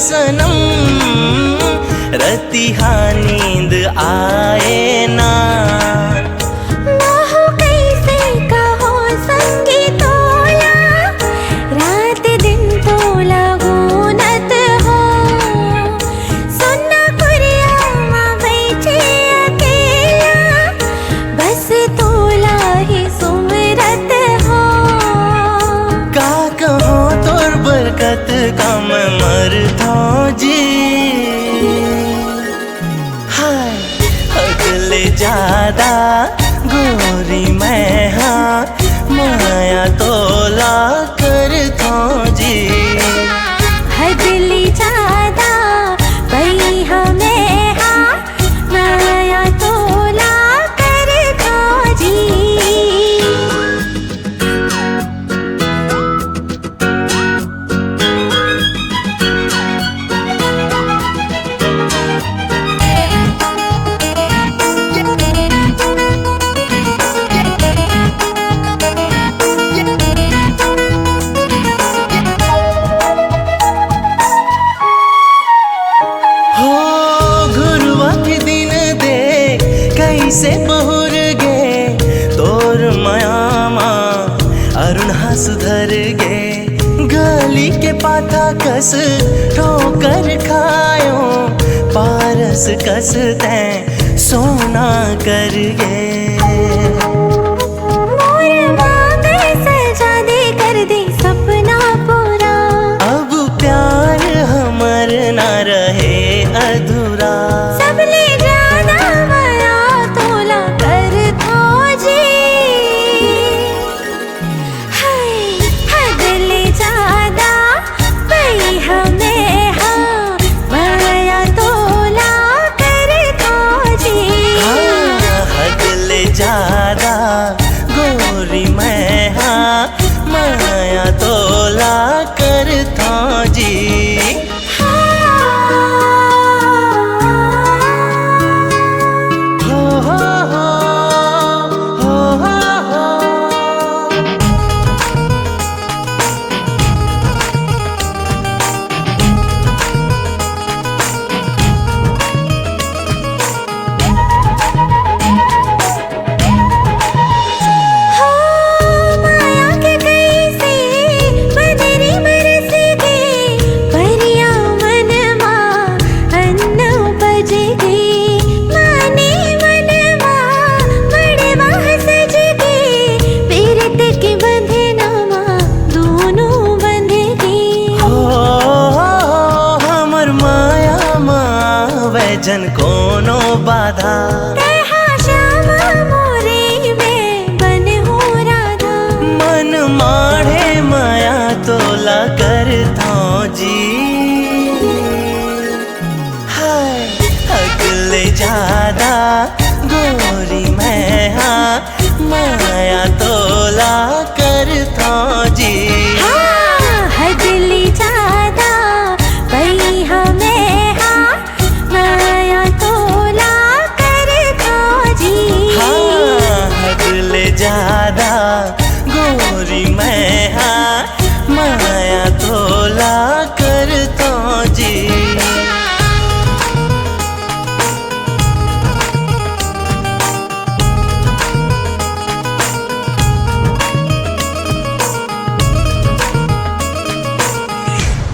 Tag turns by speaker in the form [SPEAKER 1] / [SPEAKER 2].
[SPEAKER 1] सनम, रतिहा नींद आए ना। कम मर था जी, हाय अगले ज्यादा गोरी मैं हाँ, माया तोला कर था जी।
[SPEAKER 2] हदली ज्यादा भई हमें हाँ, माया तोला कर था जी।
[SPEAKER 1] से बहुर गे तोर मयामा अरुणा सुधर गे, गली के पाथा कस ठोकर खायो, पारस कस तैं सोना कर गे।
[SPEAKER 2] सजा दे कर दे सपना पूरा,
[SPEAKER 1] अब प्यार हमर ना रहे अधूरा। ज्यादा गोरी मैं हाँ, माया तोला करता जी। जन कोनो बाधा,
[SPEAKER 2] श्यामा मोरे में बन हो राधा।
[SPEAKER 1] मन माढ़े माया तोला करता जी, हाय अगले ज्यादा गोरी मैं हाँ, माया तोला करता जी।
[SPEAKER 2] हदली ज्यादा भई हमें हाँ, माया तोला करता जी।
[SPEAKER 1] हाँ हदले ज्यादा गोरी मैं